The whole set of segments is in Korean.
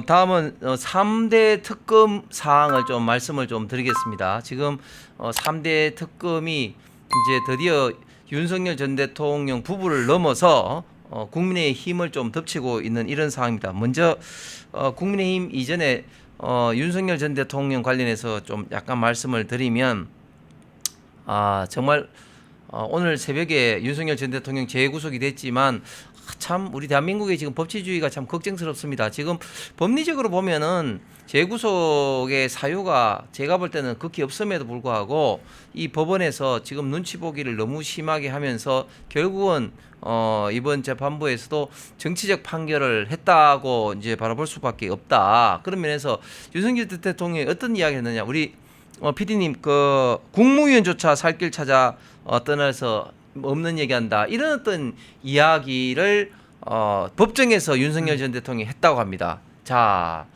다음은 3대 특검 사항을 좀 말씀을 좀 드리겠습니다. 지금 3대 특검이 이제 드디어 윤석열 전 대통령 부부를 넘어서 국민의 힘을 좀 덮치고 있는 이런 상황입니다. 먼저 국민의힘 이전에 윤석열 전 대통령 관련해서 좀 약간 말씀을 드리면 정말 오늘 새벽에 윤석열 전 대통령 재구속이 됐지만 참 우리 대한민국의 지금 법치주의가 참 걱정스럽습니다. 지금 법리적으로 보면은 재구속의 사유가 제가 볼 때는 극히 없음에도 불구하고 이 법원에서 지금 눈치 보기를 너무 심하게 하면서 결국은 이번 재판부에서도 정치적 판결을 했다고 이제 바라볼 수밖에 없다. 그런 면에서 윤석열 대통령이 어떤 이야기를 했느냐, 우리 PD님 그 국무위원조차 살 길 찾아 떠나서 없는 얘기한다, 이런 어떤 이야기를 법정에서 윤석열 전 대통령이 했다고 합니다. 자,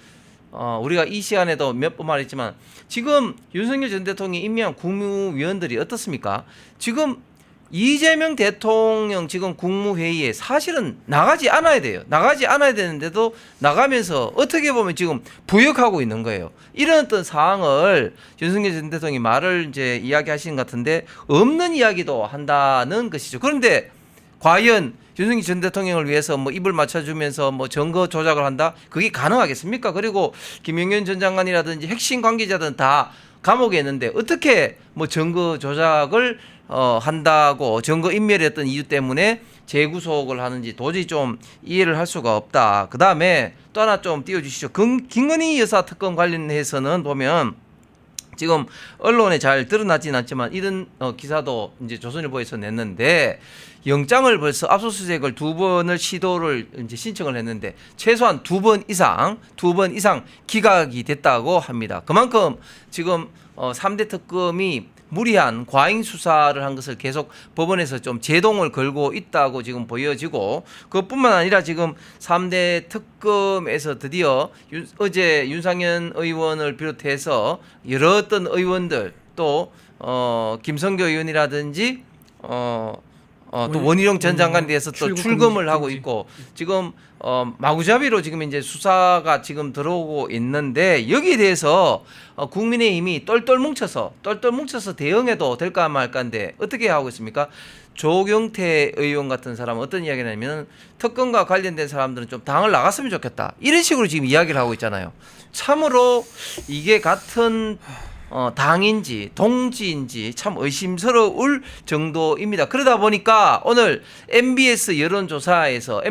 우리가 이 시간에도 몇 번 말했지만 지금 윤석열 전 대통령이 임명한 국무위원들이 어떻습니까? 지금 이재명 대통령 지금 국무회의에 사실은 나가지 않아야 돼요. 나가지 않아야 되는데도 나가면서 어떻게 보면 지금 부역하고 있는 거예요. 이런 어떤 사항을 윤석열 전 대통령이 말을 이제 이야기하시는 것 같은데 없는 이야기도 한다는 것이죠. 그런데 과연 윤석열 전 대통령을 위해서 뭐 입을 맞춰주면서 뭐 증거 조작을 한다? 그게 가능하겠습니까? 그리고 김영현 전 장관이라든지 핵심 관계자들은 다 감옥에 있는데 어떻게 뭐 증거 조작을 한다고 증거 인멸했던 이유 때문에 재구속을 하는지 도저히 좀 이해를 할 수가 없다. 그 다음에 또 하나 좀 띄워주시죠. 김건희 여사 특검 관련해서는 보면 지금 언론에 잘 드러나지는 않지만 이런 기사도 이제 조선일보에서 냈는데, 영장을 벌써 압수수색을 2번을 시도를 이제 신청을 했는데 최소한 2번 이상 기각이 됐다고 합니다. 그만큼 지금 3대 특검이 무리한 과잉 수사를 한 것을 계속 법원에서 좀 제동을 걸고 있다고 지금 보여지고, 그것뿐만 아니라 지금 3대 특검에서 드디어 어제 윤상현 의원을 비롯해서 여러 어떤 의원들, 또 김성교 의원이라든지 또 원희룡 전 장관에 대해서 또 출금을 하고 있고, 지금 마구잡이로 지금 이제 수사가 지금 들어오고 있는데, 여기에 대해서 국민의힘이 똘똘 뭉쳐서 대응해도 될까 말까인데 어떻게 하고 있습니까? 조경태 의원 같은 사람은 어떤 이야기를 하냐면 특검과 관련된 사람들은 좀 당을 나갔으면 좋겠다, 이런 식으로 지금 이야기를 하고 있잖아요. 참으로 이게 같은 당인지 동지인지 참 의심스러울 정도입니다. 그러다 보니까 오늘 MBS 여론조사에서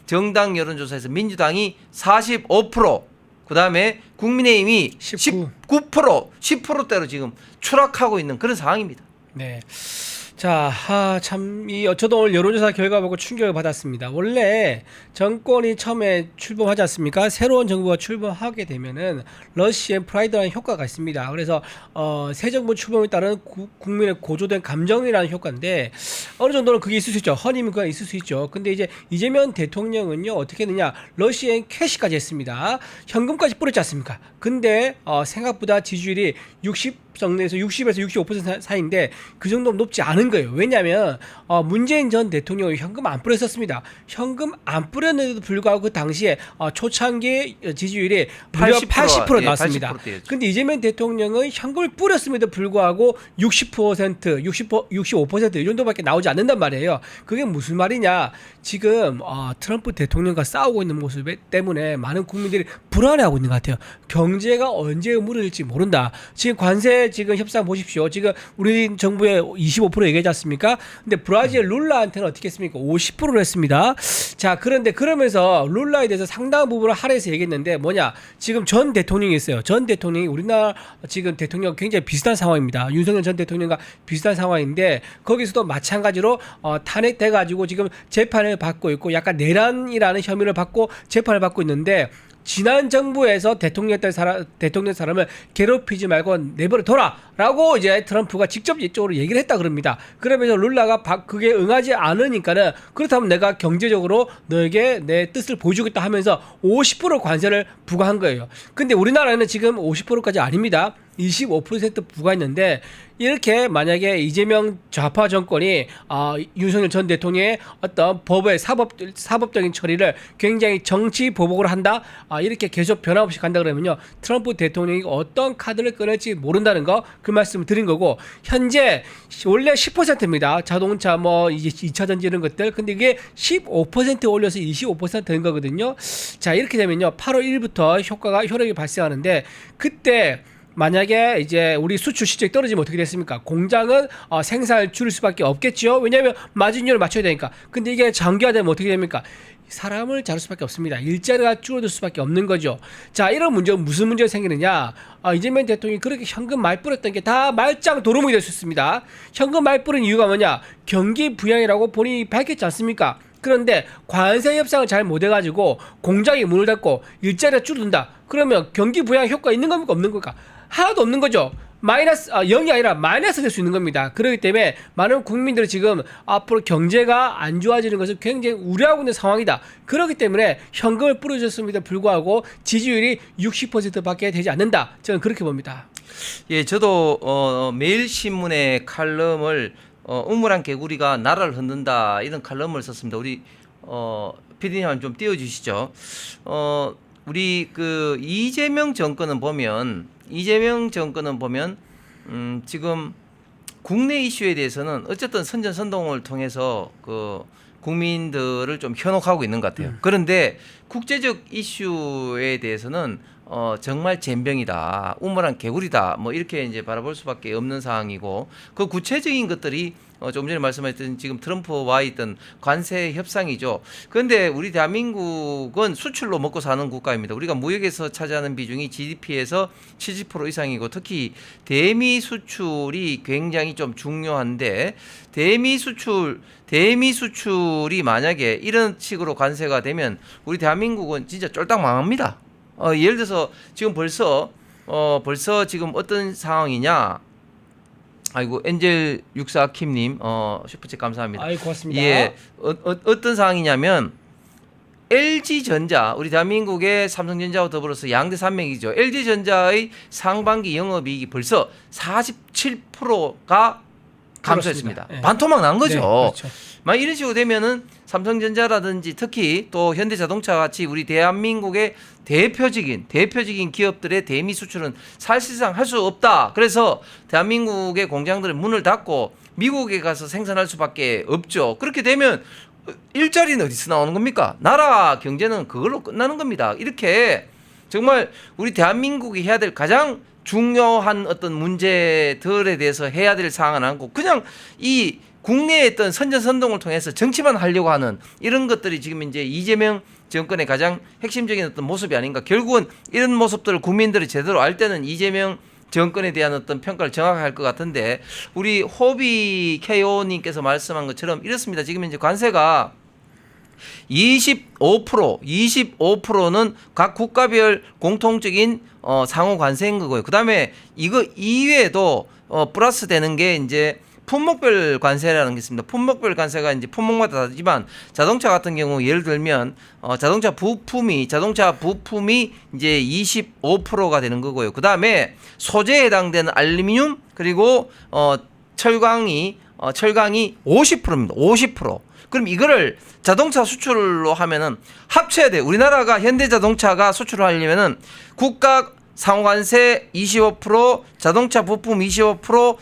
정당 여론조사에서 민주당이 45%, 그다음에 국민의힘이 19%, 10%대로 지금 추락하고 있는 그런 상황입니다. 네. 자, 저도 오늘 여론조사 결과 보고 충격을 받았습니다. 원래 정권이 처음에 출범하지 않습니까? 새로운 정부가 출범하게 되면은 러시 앤 프라이드라는 효과가 있습니다. 그래서 새 정부 출범에 따른 국민의 고조된 감정이라는 효과인데, 어느 정도는 그게 있을 수 있죠. 허니문구가 있을 수 있죠. 근데 이제 이재명 대통령은요, 어떻게 했느냐? 러시 앤 캐시까지 했습니다. 현금까지 뿌렸지 않습니까? 근데 생각보다 지지율이 60에서 65% 사이인데 그 정도는 높지 않은 거예요. 왜냐하면 문재인 전 대통령이 현금 안 뿌렸었습니다. 현금 안 뿌렸는데도 불구하고 그 당시에 초창기 지지율이 80% 나왔습니다. 80%였죠. 근데 이재명 대통령은 현금을 뿌렸음에도 불구하고 60%, 65% 이 정도밖에 나오지 않는단 말이에요. 그게 무슨 말이냐? 지금 트럼프 대통령과 싸우고 있는 모습 때문에 많은 국민들이 불안해하고 있는 것 같아요. 경제가 언제 무너질지 모른다. 지금 관세 지금 협상 보십시오. 지금 우리 정부에 25% 얘기하지 않습니까? 근데 브라질 룰라한테는 어떻게 했습니까? 50%를 했습니다. 자, 그런데 그러면서 룰라에 대해서 상당한 부분을 할애해서 얘기했는데 뭐냐? 지금 전 대통령이 있어요. 전 대통령이 우리나라 지금 대통령 굉장히 비슷한 상황입니다. 윤석열 전 대통령과 비슷한 상황인데 거기서도 마찬가지로 탄핵돼가지고 지금 재판을 받고 있고 약간 내란이라는 혐의를 받고 재판을 받고 있는데, 지난 정부에서 대통령 사람을 괴롭히지 말고 내버려둬라라고 이제 트럼프가 직접 이쪽으로 얘기를 했다 그럽니다. 그러면서 룰라가 그게 응하지 않으니까는 그렇다면 내가 경제적으로 너에게 내 뜻을 보여주겠다 하면서 50% 관세를 부과한 거예요. 근데 우리나라는 지금 50%까지 아닙니다. 25% 부과했는데 이렇게 만약에 이재명 좌파 정권이 윤석열 전 대통령의 어떤 법의 사법적인 처리를 굉장히 정치 보복으로 한다, 이렇게 계속 변함없이 간다 그러면요, 트럼프 대통령이 어떤 카드를 꺼낼지 모른다는 거, 그 말씀을 드린 거고, 현재 원래 10%입니다. 자동차 뭐 이제 2차 전지 이런 것들. 근데 이게 15% 올려서 25%된 거거든요. 자, 이렇게 되면요, 8월 1일부터 효력이 발생하는데, 그때 만약에 이제 우리 수출 실적이 떨어지면 어떻게 됐습니까? 공장은 생산을 줄일 수밖에 없겠죠. 왜냐하면 마진율을 맞춰야 되니까. 근데 이게 장기화되면 어떻게 됩니까? 사람을 자를 수밖에 없습니다. 일자리가 줄어들 수밖에 없는 거죠. 자, 이런 문제는 무슨 문제가 생기느냐? 이재명 대통령이 그렇게 현금 많이 뿌렸던 게 다 말짱 도루묵이 될 수 있습니다. 현금 많이 뿌린 이유가 뭐냐? 경기 부양이라고 본인이 밝혔지 않습니까? 그런데 관세 협상을 잘 못해가지고 공장이 문을 닫고 일자리가 줄어든다. 그러면 경기 부양 효과 있는 겁니까? 없는 겁니까? 하나도 없는 거죠. 마이너스, 0이 아니라 마이너스 될 수 있는 겁니다. 그렇기 때문에 많은 국민들이 지금 앞으로 경제가 안 좋아지는 것을 굉장히 우려하고 있는 상황이다. 그렇기 때문에 현금을 뿌려줬음에도 불구하고 지지율이 60%밖에 되지 않는다. 저는 그렇게 봅니다. 예, 저도 매일신문의 칼럼을 우물안 개구리가 나라를 흔든다 이런 칼럼을 썼습니다. 우리 PD님 좀 띄워주시죠. 우리 그 이재명 정권은 보면 지금 국내 이슈에 대해서는 어쨌든 선전선동을 통해서 그 국민들을 좀 현혹하고 있는 것 같아요. 그런데 국제적 이슈에 대해서는 정말 젬병이다, 우물안 개구리다, 뭐 이렇게 이제 바라볼 수밖에 없는 상황이고, 그 구체적인 것들이 조금 전에 말씀하셨던 지금 트럼프와 있던 관세 협상이죠. 그런데 우리 대한민국은 수출로 먹고 사는 국가입니다. 우리가 무역에서 차지하는 비중이 GDP에서 70% 이상이고, 특히 대미 수출이 굉장히 좀 중요한데, 대미 수출이 만약에 이런 식으로 관세가 되면 우리 대한민국은 진짜 쫄딱 망합니다. 예를 들어서 지금 벌써 지금 어떤 상황이냐? 아이고, 엔젤 64킴님 슈퍼챗 감사합니다. 아이, 고맙습니다. 예, 어떤 상황이냐면 LG전자, 우리 대한민국의 삼성전자와 더불어서 양대 산맥이죠. LG전자의 상반기 영업이익이 벌써 47%가 감소했습니다. 네. 반토막 난 거죠. 네, 그렇죠. 만약 이런 식으로 되면은 삼성전자라든지 특히 또 현대자동차 같이 우리 대한민국의 대표적인 기업들의 대미 수출은 사실상 할 수 없다. 그래서 대한민국의 공장들은 문을 닫고 미국에 가서 생산할 수밖에 없죠. 그렇게 되면 일자리는 어디서 나오는 겁니까? 나라 경제는 그걸로 끝나는 겁니다. 이렇게 정말 우리 대한민국이 해야 될 가장 중요한 어떤 문제들에 대해서 해야 될 사항은 않고 그냥 이 국내에 있던 선전선동을 통해서 정치만 하려고 하는 이런 것들이 지금 이제 이재명 정권의 가장 핵심적인 어떤 모습이 아닌가. 결국은 이런 모습들을 국민들이 제대로 알 때는 이재명 정권에 대한 어떤 평가를 정확하게 할 것 같은데, 우리 호비 KO님께서 말씀한 것처럼 이렇습니다. 지금 이제 관세가 25%는 각 국가별 공통적인 상호 관세인 거고요. 그다음에 이거 이외에도 플러스 되는 게 이제 품목별 관세라는 게 있습니다. 품목별 관세가 이제 품목마다 다르지만 자동차 같은 경우 예를 들면 자동차 부품이 이제 25%가 되는 거고요. 그다음에 소재에 해당되는 알루미늄 그리고 철강이 50%입니다. 50%. 그럼 이거를 자동차 수출로 하면은 합쳐야 돼요. 우리나라가 현대자동차가 수출을 하려면은 국가 상호관세 25%, 자동차 부품 25%,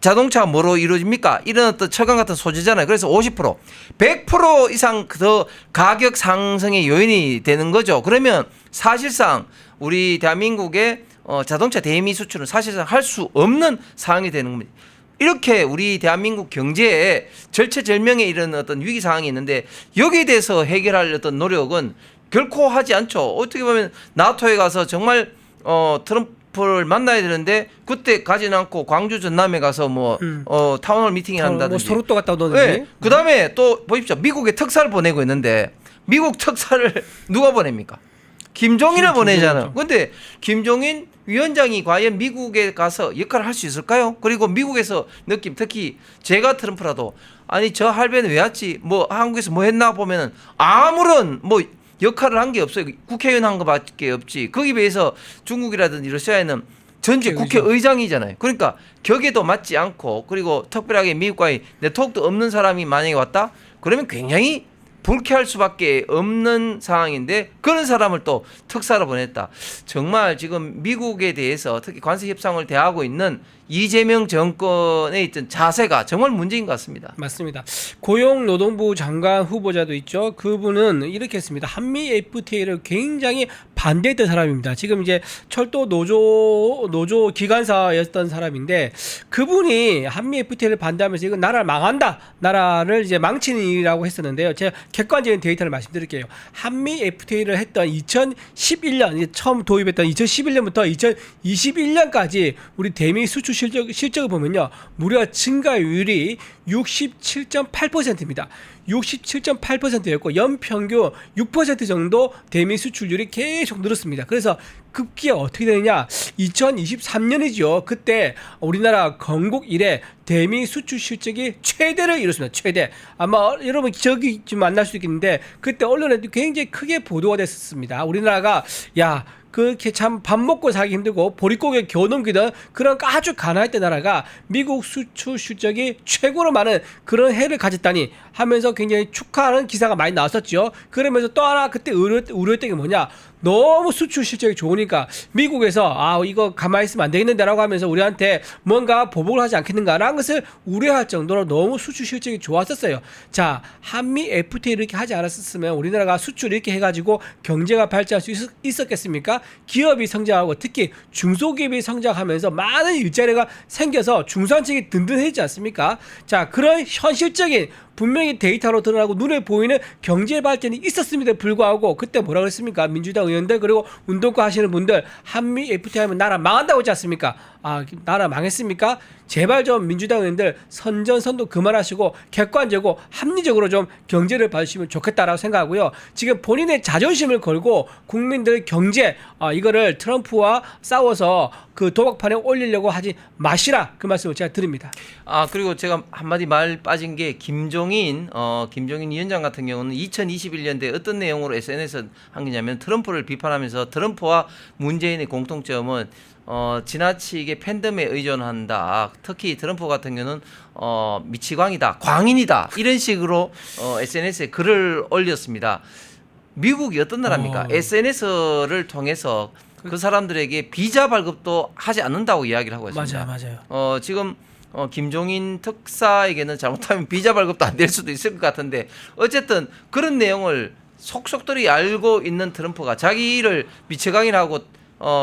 자동차가 뭐로 이루어집니까? 이런 어떤 철강 같은 소재잖아요. 그래서 50%, 100% 이상 더 가격 상승의 요인이 되는 거죠. 그러면 사실상 우리 대한민국의 자동차 대미 수출은 사실상 할 수 없는 상황이 되는 겁니다. 이렇게 우리 대한민국 경제에 절체절명의 이런 어떤 위기 상황이 있는데 여기에 대해서 해결할 어떤 노력은 결코 하지 않죠. 어떻게 보면 나토에 가서 정말 트럼프를 만나야 되는데 그때 가지는 않고 광주 전남에 가서 타운홀 미팅을 한다든지 소로또 갔다 오던지. 네. 그다음에 또 보십시오. 미국에 특사를 보내고 있는데 미국 특사를 누가 보냅니까? 김종인을 보내잖아요. 그런데 김종인 위원장이 과연 미국에 가서 역할을 할 수 있을까요? 그리고 미국에서 느낌, 특히 제가 트럼프라도 아니 저 할배는 왜 왔지? 한국에서 뭐 했나 보면은 아무런 역할을 한 게 없어요. 국회의원 한 거밖에 없지. 거기에 비해서 중국이라든지 러시아에는 전직 국회의장이잖아요. 그러니까 격에도 맞지 않고 그리고 특별하게 미국과의 네트워크도 없는 사람이 만약에 왔다? 그러면 굉장히 불쾌할 수밖에 없는 상황인데 그런 사람을 또 특사로 보냈다. 정말 지금 미국에 대해서 특히 관세 협상을 대하고 있는 이재명 정권의 있던 자세가 정말 문제인 것 같습니다. 맞습니다. 고용노동부 장관 후보자도 있죠. 그분은 이렇게 했습니다. 한미 FTA를 굉장히 반대했던 사람입니다. 지금 이제 철도 노조 기관사였던 사람인데 그분이 한미 FTA를 반대하면서 이건 나라를 망한다. 나라를 이제 망치는 일이라고 했었는데요. 제가 객관적인 데이터를 말씀드릴게요. 한미 FTA를 했던 2011년 이제 처음 도입했던 2011년부터 2021년까지 우리 대미 수출 실적을 보면요. 무려 증가율이 67.8%입니다. 67.8%였고 연평균 6% 정도 대미 수출률이 계속 늘었습니다. 그래서 급기야 어떻게 되느냐? 2023년이죠. 그때 우리나라 건국 이래 대미 수출 실적이 최대를 이뤘습니다. 최대. 아마 여러분 저기 좀 만날 수 있겠는데 그때 언론에도 굉장히 크게 보도가 됐었습니다. 우리나라가 야 그렇게 참 밥 먹고 살기 힘들고 보릿고개 겨우 넘기던 그런 아주 가난했던 나라가 미국 수출 실적이 최고로 많은 그런 해를 가졌다니 하면서 굉장히 축하하는 기사가 많이 나왔었죠. 그러면서 또 하나 그때 우려했던 게 뭐냐? 너무 수출 실적이 좋으니까 미국에서 아 이거 가만히 있으면 안 되겠는데라고 하면서 우리한테 뭔가 보복을 하지 않겠는가라는 것을 우려할 정도로 너무 수출 실적이 좋았었어요. 자, 한미 FTA 이렇게 하지 않았었으면 우리나라가 수출 이렇게 해가지고 경제가 발전할 수 있었겠습니까? 기업이 성장하고 특히 중소기업이 성장하면서 많은 일자리가 생겨서 중산층이 든든해지지 않습니까? 자, 그런 현실적인 분명히 데이터로 드러나고 눈에 보이는 경제 발전이 있었음에도 불구하고 그때 뭐라 그랬습니까? 민주당 의원들 그리고 운동가 하시는 분들 한미 FTA 하면 나라 망한다고 했지 않습니까? 아, 나라 망했습니까? 제발 좀 민주당 의원들 선전선도 그만하시고 객관적이고 합리적으로 좀 경제를 봐주시면 좋겠다라고 생각하고요. 지금 본인의 자존심을 걸고 국민들 경제 이거를 트럼프와 싸워서 그 도박판에 올리려고 하지 마시라 그 말씀을 제가 드립니다. 아 그리고 제가 한마디 말 빠진 게 김종인 위원장 같은 경우는 2021년도에 어떤 내용으로 SNS에 한 게냐면 트럼프를 비판하면서 트럼프와 문재인의 공통점은 지나치게 팬덤에 의존한다. 특히 트럼프 같은 경우는 미치광이다, 광인이다 이런 식으로 SNS에 글을 올렸습니다. 미국이 어떤 나라입니까? SNS를 통해서 그 사람들에게 비자 발급도 하지 않는다고 이야기를 하고 있습니다. 맞아요. 지금 김종인 특사에게는 잘못하면 비자 발급도 안 될 수도 있을 것 같은데 어쨌든 그런 내용을 속속들이 알고 있는 트럼프가 자기를 미치광이라고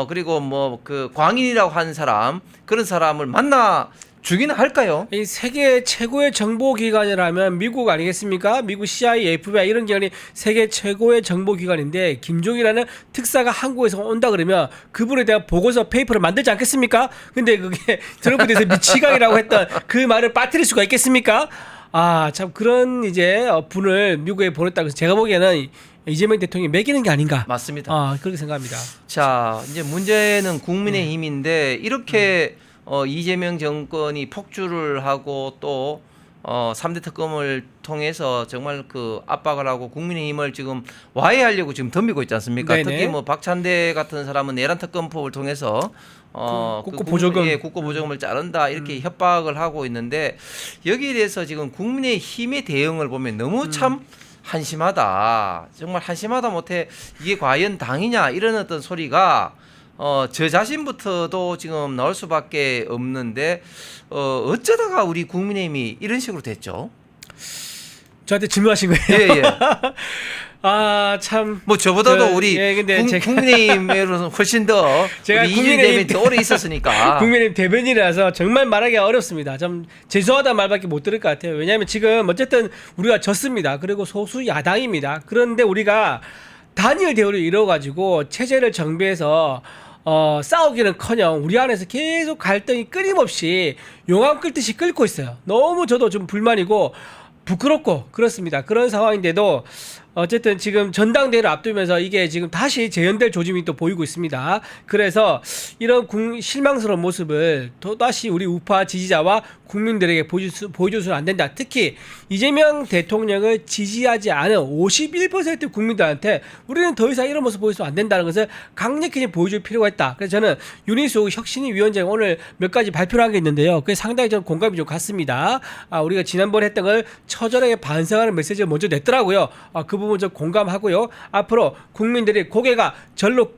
그리고 뭐 그 광인이라고 하는 사람 그런 사람을 만나 주기는 할까요? 이 세계 최고의 정보기관이라면 미국 아니겠습니까? 미국 CIA, FBI 이런 기관이 세계 최고의 정보기관인데 김종이라는 특사가 한국에서 온다 그러면 그분에 대한 보고서 페이퍼를 만들지 않겠습니까? 근데 그게 트럼프에 대해서 미치광이라고 했던 그 말을 빠뜨릴 수가 있겠습니까? 아, 참 그런 이제 분을 미국에 보냈다고 해서 제가 보기에는 이재명 대통령이 매기는 게 아닌가. 맞습니다. 그렇게 생각합니다. 자, 이제 문제는 국민의힘인데 이렇게 이재명 정권이 폭주를 하고 또 3대 특검을 통해서 정말 그 압박을 하고 국민의힘을 지금 와해하려고 지금 덤비고 있지 않습니까? 네네. 특히 뭐 박찬대 같은 사람은 내란 특검법을 통해서 국고보조금 국고보조금을 자른다 이렇게 협박을 하고 있는데 여기에 대해서 지금 국민의힘의 대응을 보면 너무 참 한심하다. 정말 한심하다 못해 이게 과연 당이냐 이런 어떤 소리가 저 자신부터도 지금 나올 수밖에 없는데 어쩌다가 우리 국민의힘이 이런 식으로 됐죠? 저한테 질문하신 거예요? 예, 예. 아, 참. 뭐 저보다도 우리 근데 국민의힘으로는 훨씬 더 제가 우리 이준희 대변인 더 오래 있었으니까. 국민의힘 대변인이라서 정말 말하기가 어렵습니다. 좀 죄송하다 말밖에 못 들을 것 같아요. 왜냐하면 지금 어쨌든 우리가 졌습니다. 그리고 소수 야당입니다. 그런데 우리가 단일 대우를 이뤄가지고 체제를 정비해서 싸우기는커녕 우리 안에서 계속 갈등이 끊임없이 용암 끓듯이 끓고 있어요. 너무 저도 좀 불만이고 부끄럽고 그렇습니다. 그런 상황인데도 어쨌든 지금 전당대회를 앞두면서 이게 지금 다시 재연될 조짐이 또 보이고 있습니다. 그래서 이런 실망스러운 모습을 또다시 우리 우파 지지자와 국민들에게 보여줘서는 안 된다. 특히 이재명 대통령을 지지하지 않은 51% 국민들한테 우리는 더 이상 이런 모습 보여서는 안 된다는 것을 강력히 보여줄 필요가 있다. 그래서 저는 윤희숙 혁신위 위원장이 오늘 몇 가지 발표를 한 게 있는데요. 그게 상당히 좀 공감이 좀 갔습니다. 우리가 지난번에 했던 걸 처절하게 반성하는 메시지를 먼저 냈더라고요. 그 부분 좀 공감하고요. 앞으로 국민들이 고개가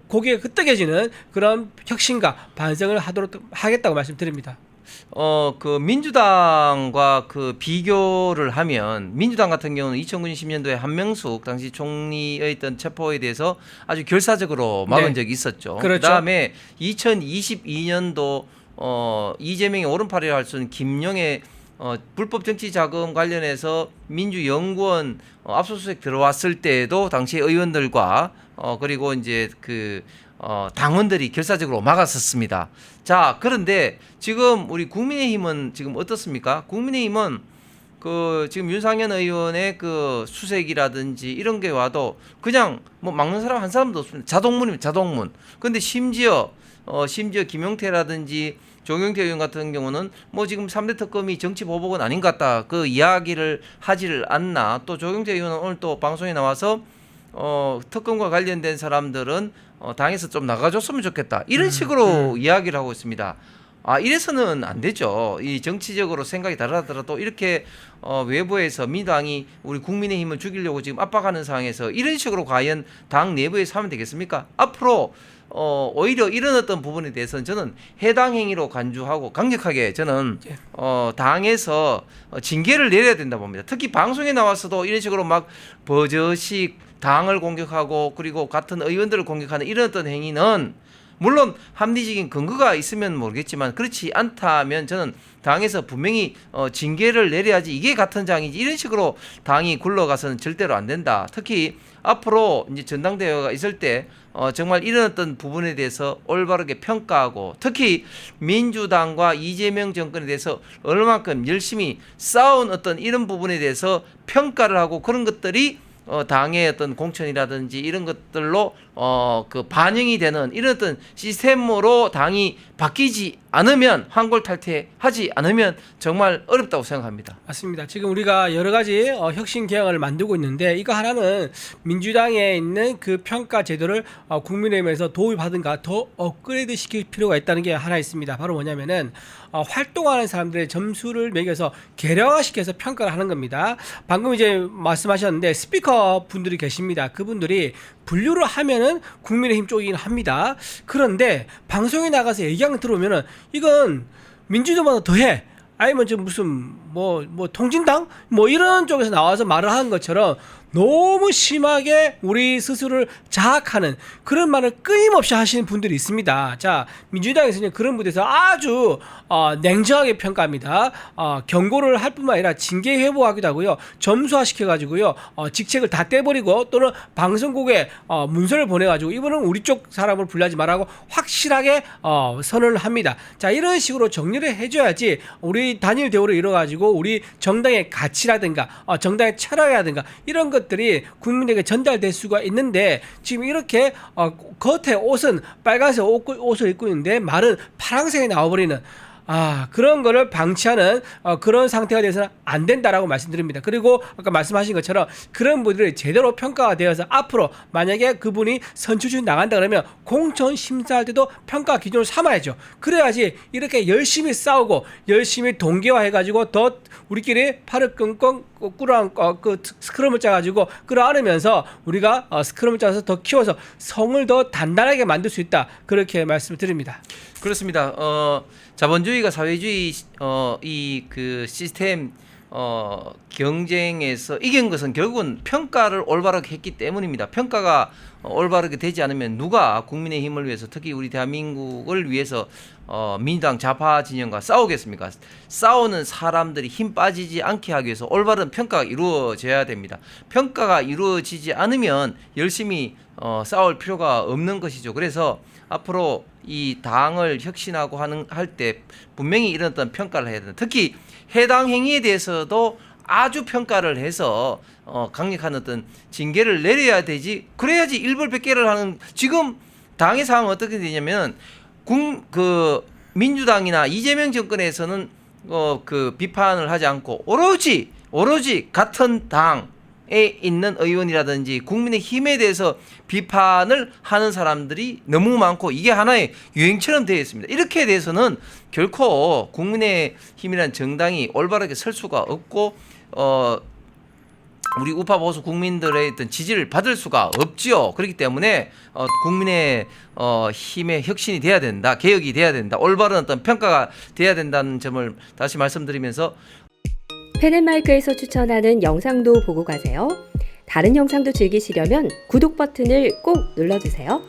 끄덕여지는 그런 혁신과 반성을 하겠다고 말씀드립니다. 그 민주당과 그 비교를 하면 민주당 같은 경우는 2020년도에 한명숙 당시 총리의 있던 체포에 대해서 아주 결사적으로 막은 적이 있었죠. 그렇죠. 그다음에 2022년도 이재명의 오른팔이라 할 수 있는 김용의 불법 정치 자금 관련해서 민주연구원 압수수색 들어왔을 때에도 당시 의원들과 그리고 이제 당원들이 결사적으로 막았었습니다. 자, 그런데 지금 우리 국민의힘은 지금 어떻습니까? 국민의힘은 지금 윤상현 의원의 수색이라든지 이런 게 와도 그냥 뭐 막는 사람 한 사람도 없습니다. 자동문입니다. 자동문. 근데 심지어 김용태라든지 조경태 의원 같은 경우는 뭐 지금 3대 특검이 정치 보복은 아닌 것 같다. 그 이야기를 하지를 않나. 또 조경태 의원은 오늘 또 방송에 나와서 특검과 관련된 사람들은 당에서 좀 나가줬으면 좋겠다. 이런 식으로 이야기를 하고 있습니다. 이래서는 안 되죠. 이 정치적으로 생각이 다르더라도 이렇게 외부에서 민주당이 우리 국민의힘을 죽이려고 지금 압박하는 상황에서 이런 식으로 과연 당 내부에서 하면 되겠습니까? 앞으로 오히려 이런 어떤 부분에 대해서는 저는 해당 행위로 간주하고 강력하게 저는 당에서 징계를 내려야 된다 봅니다. 특히 방송에 나와서도 이런 식으로 막 버젓이 당을 공격하고 그리고 같은 의원들을 공격하는 이런 어떤 행위는 물론 합리적인 근거가 있으면 모르겠지만 그렇지 않다면 저는 당에서 분명히 징계를 내려야지 이게 같은 장이지 이런 식으로 당이 굴러가서는 절대로 안 된다. 특히 앞으로 이제 전당대회가 있을 때 정말 이런 어떤 부분에 대해서 올바르게 평가하고 특히 민주당과 이재명 정권에 대해서 얼마만큼 열심히 싸운 어떤 이런 부분에 대해서 평가를 하고 그런 것들이 당의 어떤 공천이라든지 이런 것들로 반영이 되는 이런 어떤 시스템으로 당이 바뀌지 않으면 환골탈태하지 않으면 정말 어렵다고 생각합니다. 맞습니다. 지금 우리가 여러 가지 혁신 개혁을 만들고 있는데 이거 하나는 민주당에 있는 그 평가 제도를 국민의힘에서 도입하든가 더 업그레이드 시킬 필요가 있다는 게 하나 있습니다. 바로 뭐냐면은 활동하는 사람들의 점수를 매겨서 계량화시켜서 평가를 하는 겁니다. 방금 이제 말씀하셨는데 스피커 분들이 계십니다. 그분들이 분류를 하면은 국민의힘 쪽이긴 합니다. 그런데 방송에 나가서 얘기하는 들어오면은 이건 민주당보다 더해. 아니면 지금 무슨 뭐 통진당 뭐 이런 쪽에서 나와서 말을 하는 것처럼 너무 심하게 우리 스스로를 자학하는 그런 말을 끊임없이 하시는 분들이 있습니다. 자, 민주당에서는 그런 분들에서 아주 냉정하게 평가합니다. 경고를 할 뿐만 아니라 징계 회부하기도 하고요. 점수화시켜가지고요. 직책을 다 떼버리고 또는 방송국에 문서를 보내가지고 이분은 우리 쪽 사람을 불리하지 말라고 확실하게 선언을 합니다. 자, 이런 식으로 정리를 해줘야지 우리 단일 대우를 이뤄가지고 우리 정당의 가치라든가 정당의 철학이라든가 이런 것들이 국민에게 전달될 수가 있는데 지금 이렇게 겉에 옷은 빨간색 옷을 입고 있는데 말은 파란색이 나와버리는 그런 거를 방치하는 그런 상태가 돼서는 안 된다라고 말씀드립니다. 그리고 아까 말씀하신 것처럼 그런 분들이 제대로 평가가 되어서 앞으로 만약에 그분이 선출직 나간다 그러면 공천 심사할 때도 평가 기준을 삼아야죠. 그래야지 이렇게 열심히 싸우고 열심히 동기화해가지고 더 우리끼리 팔을 끙끙 그 스크럼을 짜가지고 끌어안으면서 우리가 스크럼을 짜서 더 키워서 성을 더 단단하게 만들 수 있다. 그렇게 말씀드립니다. 그렇습니다. 자본주의가 사회주의 시스템 경쟁에서 이긴 것은 결국은 평가를 올바르게 했기 때문입니다. 평가가 올바르게 되지 않으면 누가 국민의힘을 위해서 특히 우리 대한민국을 위해서 민주당 좌파 진영과 싸우겠습니까? 싸우는 사람들이 힘 빠지지 않게 하기 위해서 올바른 평가가 이루어져야 됩니다. 평가가 이루어지지 않으면 열심히 싸울 필요가 없는 것이죠. 그래서 앞으로 이 당을 혁신하고 할 때 분명히 이런 어떤 평가를 해야 된다. 특히 해당 행위에 대해서도 아주 평가를 해서 강력한 어떤 징계를 내려야 되지. 그래야지 일벌백계를 하는. 지금 당의 상황은 어떻게 되냐면 그 민주당이나 이재명 정권에서는 그 비판을 하지 않고 오로지 같은 당에 있는 의원이라든지 국민의힘에 대해서 비판을 하는 사람들이 너무 많고 이게 하나의 유행처럼 되어 있습니다. 이렇게 돼서는 결코 국민의힘이라는 정당이 올바르게 설 수가 없고 우리 우파 보수 국민들의 어떤 지지를 받을 수가 없지요. 그렇기 때문에 국민의 힘의 혁신이 돼야 된다. 개혁이 돼야 된다. 올바른 어떤 평가가 돼야 된다는 점을 다시 말씀드리면서 펜앤마이크에서 추천하는 영상도 보고 가세요. 다른 영상도 즐기시려면 구독 버튼을 꼭 눌러주세요.